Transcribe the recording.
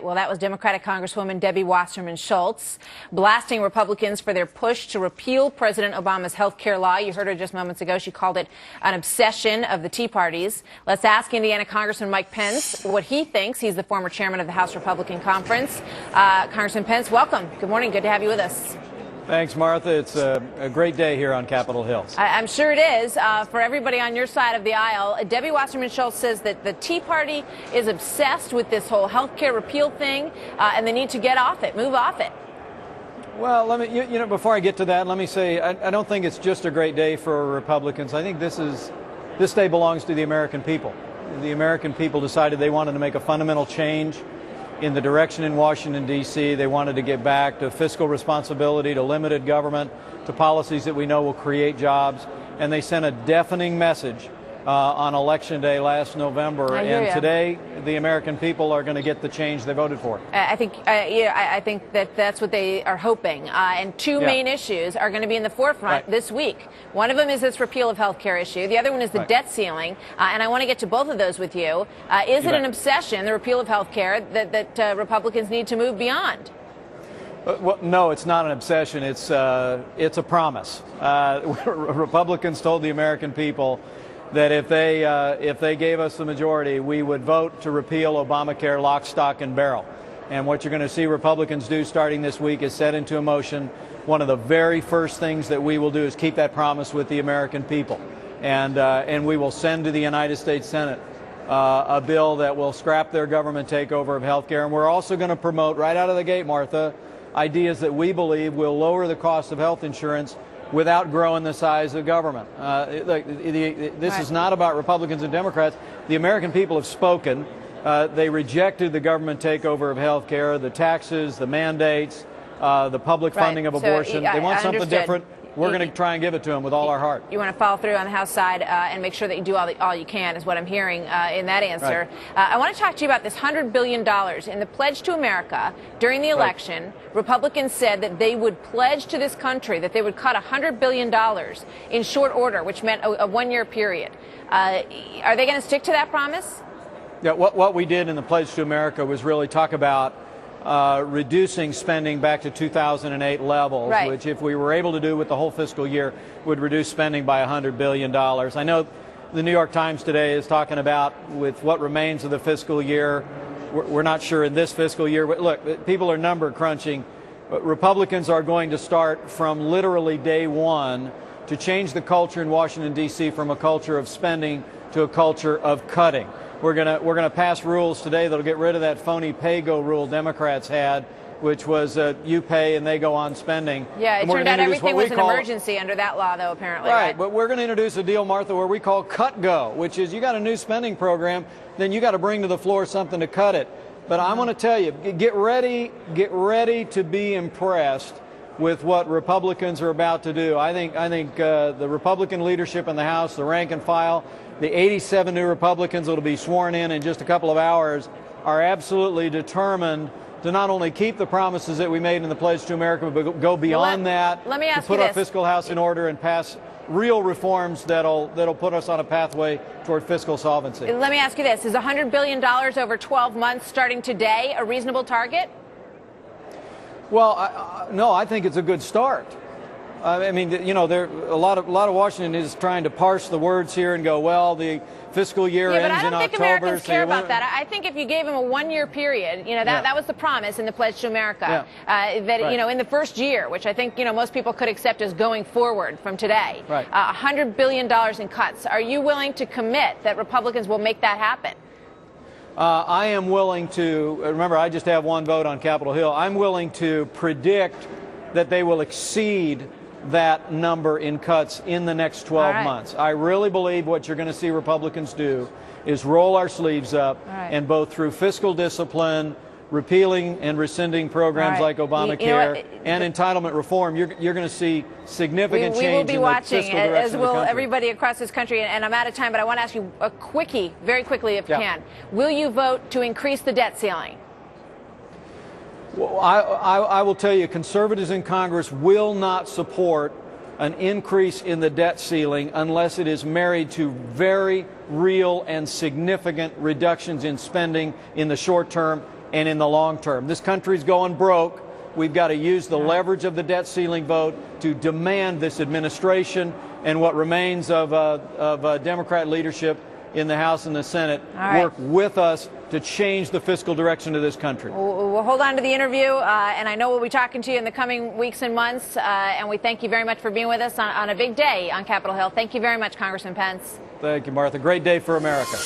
Well, that was Democratic Congresswoman Debbie Wasserman Schultz blasting Republicans for their push to repeal President Obama's health care law. You heard her just moments ago. She called it an obsession of the Tea Parties. Let's ask Indiana Congressman Mike Pence what he thinks. He's the former chairman of the House Republican Conference. Congressman Pence, welcome. Good morning. Good to have you with us. Thanks, Martha. It's a great day here on Capitol Hill. I'm sure it is for everybody on your side of the aisle. Debbie Wasserman Schultz says that the Tea Party is obsessed with this whole health care repeal thing, and they need to get off it, move off it. Well, let me, you know, before I get to that, let me say I don't think it's just a great day for Republicans. I think this day belongs to the American people. The American people decided they wanted to make a fundamental change in the direction in Washington, D.C. They wanted to get back to fiscal responsibility, to limited government, to policies that we know will create jobs. And they sent a deafening message on Election Day last November. And today, the American people are going to get the change they voted for. I think that that's what they are hoping. And two main issues are going to be in the forefront this week. One of them is this repeal of health care issue. The other one is the debt ceiling. And I want to get to both of those with you. Is it an obsession, the repeal of health care, that Republicans need to move beyond? Well, no, it's not an obsession. It's a promise. Republicans told the American people that if they gave us the majority, we would vote to repeal Obamacare lock, stock, and barrel. And what you're going to see Republicans do starting this week is set into motion. One of the very first things that we will do is keep that promise with the American people. And we will send to the United States Senate a bill that will scrap their government takeover of health care. And we're also going to promote right out of the gate, Martha, ideas that we believe will lower the cost of health insurance without growing the size of government. This is not about Republicans and Democrats. The American people have spoken. They rejected the government takeover of health care, the taxes, the mandates, the public funding of abortion. They want something different. We're going to try and give it to them with all our heart. You want to follow through on the House side and make sure that you do all you can, is what I'm hearing in that answer. I want to talk to you about this $100 billion. In the Pledge to America, during the election, Republicans said that they would pledge to this country that they would cut $100 billion in short order, which meant a one-year period. Are they going to stick to that promise? Yeah, what we did in the Pledge to America was really talk about reducing spending back to 2008 levels, which if we were able to do with the whole fiscal year, would reduce spending by $100 billion. I know the New York Times today is talking about with what remains of the fiscal year. We're not sure in this fiscal year. But look, people are number crunching. Republicans are going to start from literally day one to change the culture in Washington, D.C. from a culture of spending to a culture of cutting. We're gonna pass rules today that'll get rid of that phony pay-go rule Democrats had, which was you pay and they go on spending. Yeah, it turned out everything was an emergency under that law, though, apparently. Right, but we're going to introduce a deal, Martha, where we call cut-go, which is you got a new spending program, then you got to bring to the floor something to cut it. But I'm going to tell you, get ready to be impressed with what Republicans are about to do. I think the Republican leadership in the House, the rank and file, the 87 new Republicans that will be sworn in just a couple of hours, are absolutely determined to not only keep the promises that we made in the Pledge to America, but go beyond that. Let me ask to put our fiscal house in order and pass real reforms that'll put us on a pathway toward fiscal solvency. Let me ask you this: is $100 billion over 12 months, starting today, a reasonable target? Well, no, I think it's a good start. I mean, you know, a lot of Washington is trying to parse the words here and go, well, the fiscal year ends in October. But I don't think Americans care about that. I think if you gave them a one-year period, you know, that was the promise in the Pledge to America, you know, in the first year, which I think, you know, most people could accept as going forward from today, $100 billion in cuts. Are you willing to commit that Republicans will make that happen? I am willing to, remember, I just have one vote on Capitol Hill. I'm willing to predict that they will exceed that number in cuts in the next 12 months. I really believe what you're going to see Republicans do is roll our sleeves up and both through fiscal discipline, repealing and rescinding programs like Obamacare and entitlement reform, you're going to see significant change. We will be watching, as will country. Everybody across this country. And I'm out of time, but I want to ask you a quickie, very quickly if you can. Will you vote to increase the debt ceiling? Well, I will tell you, conservatives in Congress will not support an increase in the debt ceiling unless it is married to very real and significant reductions in spending in the short term and in the long term. This country's going broke. We've got to use the leverage of the debt ceiling vote to demand this administration and what remains of Democrat leadership in the House and the Senate work with us to change the fiscal direction of this country. We'll hold on to the interview, and I know we'll be talking to you in the coming weeks and months, and we thank you very much for being with us on a big day on Capitol Hill. Thank you very much, Congressman Pence. Thank you, Martha. Great day for America.